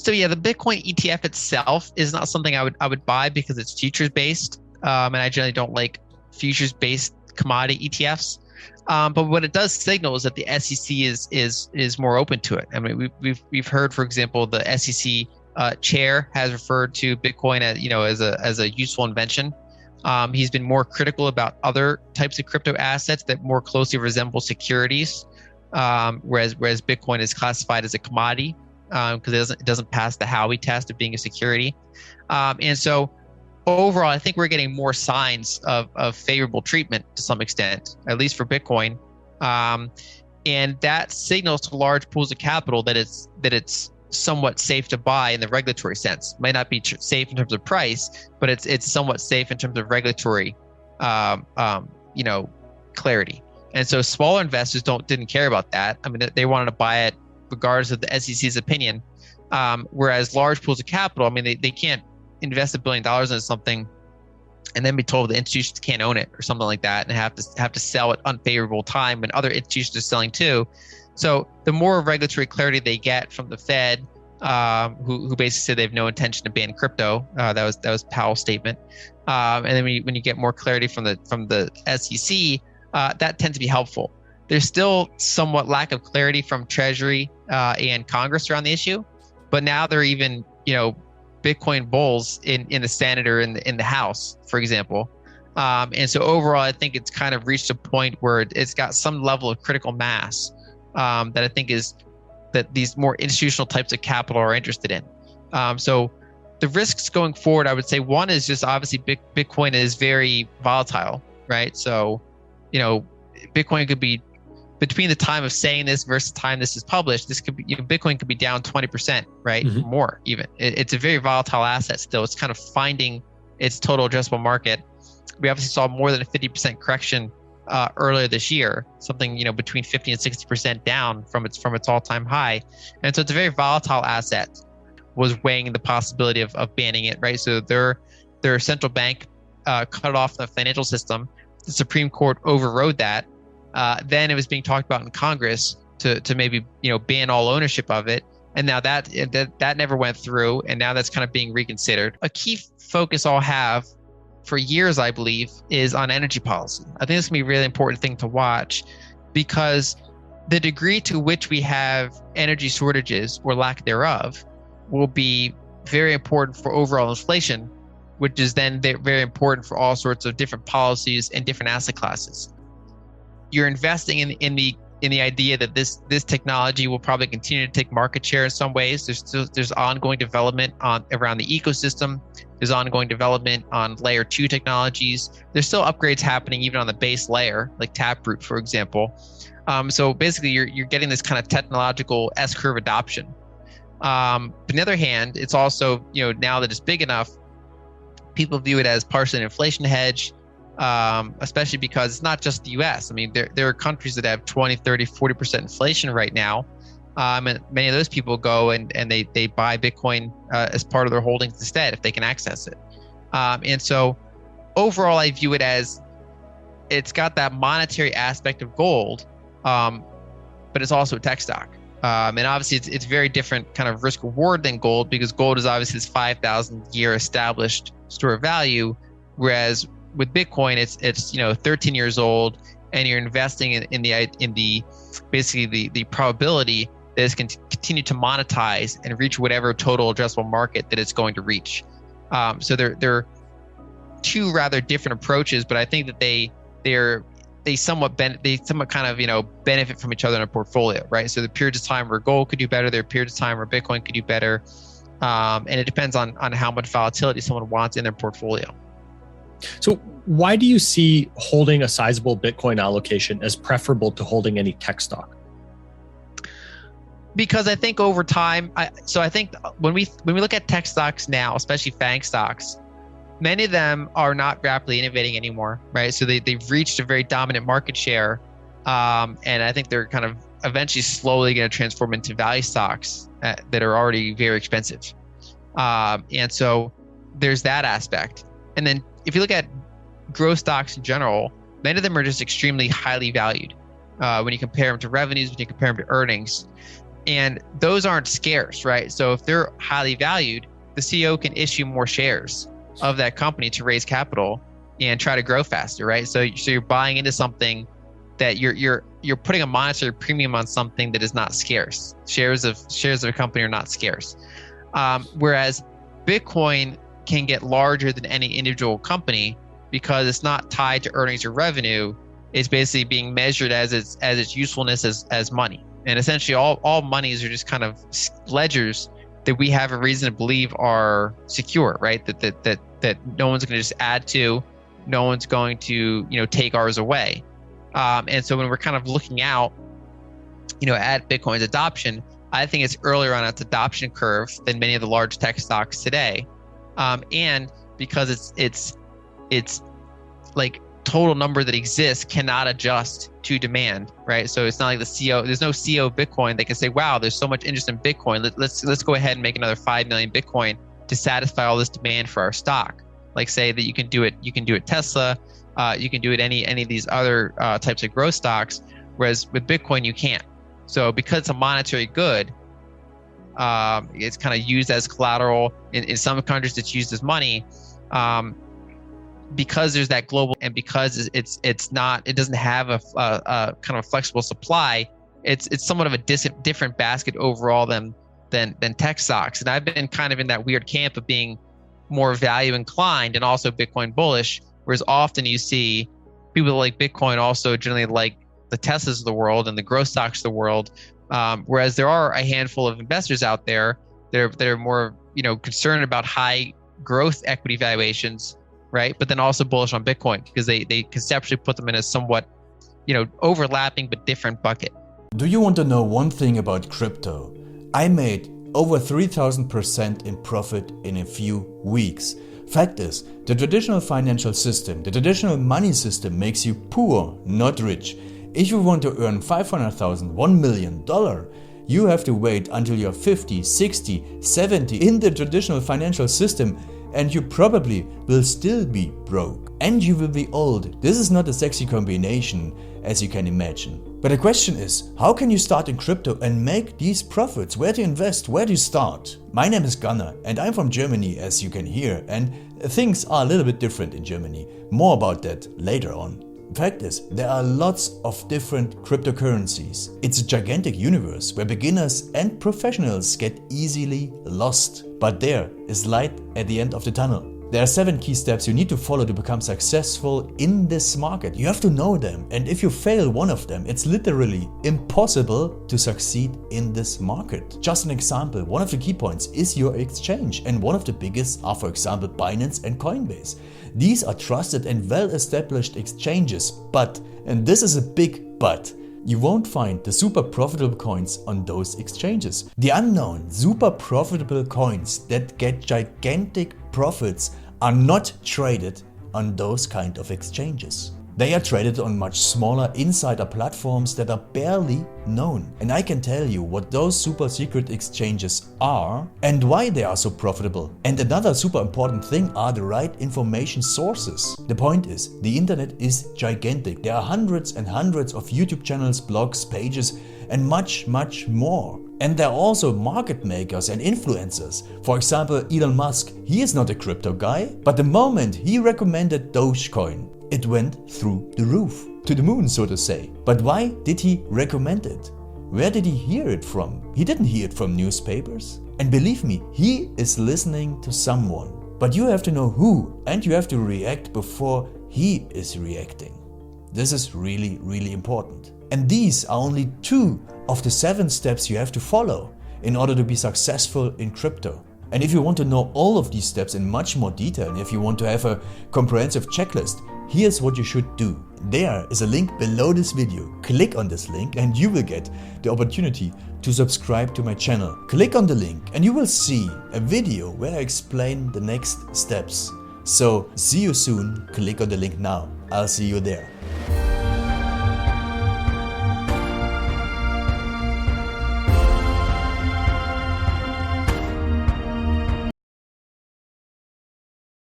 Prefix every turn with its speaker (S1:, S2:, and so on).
S1: So yeah, the Bitcoin ETF itself is not something I would buy because it's futures based, and I generally don't like futures based commodity ETFs. But what it does signal is that the SEC is more open to it. I mean, we've heard, for example, the SEC chair has referred to Bitcoin as a useful invention. He's been more critical about other types of crypto assets that more closely resemble securities, whereas Bitcoin is classified as a commodity because it doesn't pass the Howey test of being a security. And so overall, I think we're getting more signs of favorable treatment to some extent, at least for Bitcoin. And that signals to large pools of capital that it's somewhat safe to buy in the regulatory sense. Might not be safe in terms of price, but it's somewhat safe in terms of regulatory, clarity. And so smaller investors didn't care about that. I mean, they wanted to buy it regardless of the SEC's opinion. Whereas large pools of capital, I mean, they can't invest $1 billion into something and then be told the institutions can't own it or something like that, and have to sell at unfavorable time when other institutions are selling too. So the more regulatory clarity they get from the Fed, who basically said they have no intention to ban crypto, that was Powell's statement, and then when you get more clarity from the SEC, that tends to be helpful. There's still somewhat lack of clarity from Treasury and Congress around the issue, but now they're even Bitcoin bulls in the Senate or in the House, for example. And so overall, I think it's kind of reached a point where it's got some level of critical mass that I think is that these more institutional types of capital are interested in. So the risks going forward, I would say one is just obviously Bitcoin is very volatile, right? So, Bitcoin could be, between the time of saying this versus the time this is published, this could be, Bitcoin could be down 20%, right? Mm-hmm. More even. It's a very volatile asset still. It's kind of finding its total addressable market. We obviously saw more than a 50% correction earlier this year, something between 50 and 60% down from its all-time high. And so it's a very volatile asset. Was weighing the possibility of banning it, right? So their central bank cut it off the financial system. The Supreme Court overrode that. Then it was being talked about in Congress to maybe ban all ownership of it, and now that never went through, and now that's kind of being reconsidered. A key focus I'll have for years, I believe, is on energy policy. I think this is gonna be a really important thing to watch, because the degree to which we have energy shortages or lack thereof will be very important for overall inflation, which is then very important for all sorts of different policies and different asset classes. You're investing in the idea that this technology will probably continue to take market share in some ways. There's ongoing development around the ecosystem. There's ongoing development on layer 2 technologies. There's still upgrades happening even on the base layer, like Taproot, for example. So basically, you're getting this kind of technological S-curve adoption. But on the other hand, it's also now that it's big enough, people view it as partially an inflation hedge. Especially because it's not just the US. I mean, there are countries that have 20, 30, 40% inflation right now. And many of those people go and they buy Bitcoin as part of their holdings instead if they can access it. And so overall, I view it as it's got that monetary aspect of gold, but it's also a tech stock. And obviously, it's very different kind of risk reward than gold, because gold is obviously this 5,000 year established store of value, whereas with Bitcoin, it's 13 years old, and you're investing in the basically the probability that it's going to continue to monetize and reach whatever total addressable market that it's going to reach. So they're two rather different approaches, but I think that they somewhat kind of benefit from each other in a portfolio, right? So the periods of time where gold could do better, there are periods of time where Bitcoin could do better, and it depends on how much volatility someone wants in their portfolio.
S2: So why do you see holding a sizable Bitcoin allocation as preferable to holding any tech stock?
S1: Because I think over time, I think when we look at tech stocks now, especially FANG stocks, many of them are not rapidly innovating anymore, right? So they've reached a very dominant market share, and I think they're kind of eventually slowly going to transform into value stocks that are already very expensive. And so there's that aspect. And then if you look at growth stocks in general, many of them are just extremely highly valued when you compare them to revenues, when you compare them to earnings. And those aren't scarce, right? So if they're highly valued, the CEO can issue more shares of that company to raise capital and try to grow faster, right? So you're buying into something that you're putting a monetary premium on something that is not scarce. Shares of a company are not scarce. Whereas Bitcoin can get larger than any individual company because it's not tied to earnings or revenue. It's basically being measured as its usefulness as money. And essentially all monies are just kind of ledgers that we have a reason to believe are secure, right? That no one's going to just add to, no one's going to take ours away. And so when we're kind of looking out, at Bitcoin's adoption, I think it's earlier on its adoption curve than many of the large tech stocks today, and because it's like total number that exists cannot adjust to demand, right? So it's not like there's no CEO of Bitcoin that can say, wow, there's so much interest in Bitcoin. Let's go ahead and make another 5 million Bitcoin to satisfy all this demand for our stock. Like say that you can do it Tesla, you can do it any of these other types of growth stocks, whereas with Bitcoin you can't. So because it's a monetary good, it's kind of used as collateral. In some countries it's used as money. Because there's that global, and because it doesn't have a kind of flexible supply, it's somewhat of a different basket overall than tech stocks. And I've been kind of in that weird camp of being more value inclined and also Bitcoin bullish, whereas often you see people that like Bitcoin also generally like the Teslas of the world and the growth stocks of the world. Whereas there are a handful of investors out there that are more concerned about high growth equity valuations, right? But then also bullish on Bitcoin because they conceptually put them in a somewhat, overlapping but different bucket.
S3: Do you want to know one thing about crypto? I made over 3,000% in profit in a few weeks. Fact is, the traditional financial system, the traditional money system makes you poor, not rich. If you want to earn $500,000, $1 million, you have to wait until you're 50, 60, 70 in the traditional financial system, and you probably will still be broke. And you will be old. This is not a sexy combination, as you can imagine. But the question is, how can you start in crypto and make these profits? Where to invest? Where to start? My name is Gunnar and I'm from Germany, as you can hear, and things are a little bit different in Germany. More about that later on. Fact is, there are lots of different cryptocurrencies. It's a gigantic universe where beginners and professionals get easily lost. But there is light at the end of the tunnel. There are 7 key steps you need to follow to become successful in this market. You have to know them, and if you fail one of them, it's literally impossible to succeed in this market. Just an example, one of the key points is your exchange, and one of the biggest are, for example, Binance and Coinbase. These are trusted and well-established exchanges, but, and this is a big but, you won't find the super profitable coins on those exchanges. The unknown super profitable coins that get gigantic profits are not traded on those kind of exchanges. They are traded on much smaller insider platforms that are barely known. And I can tell you what those super secret exchanges are and why they are so profitable. And another super important thing are the right information sources. The point is, the internet is gigantic. There are hundreds and hundreds of YouTube channels, blogs, pages, and much more. And there are also market makers and influencers. For example, Elon Musk, he is not a crypto guy, but the moment he recommended Dogecoin, it went through the roof, to the moon, so to say. But why did he recommend it? Where did he hear it from? He didn't hear it from newspapers. And believe me, he is listening to someone. But you have to know who, and you have to react before he is reacting. This is really, really important. And these are only 2 of the 7 steps you have to follow in order to be successful in crypto. And if you want to know all of these steps in much more detail, and if you want to have a comprehensive checklist, here's what you should do. There is a link below this video. Click on this link and you will get the opportunity to subscribe to my channel. Click on the link and you will see a video where I explain the next steps. So see you soon. Click on the link now. I'll see you there.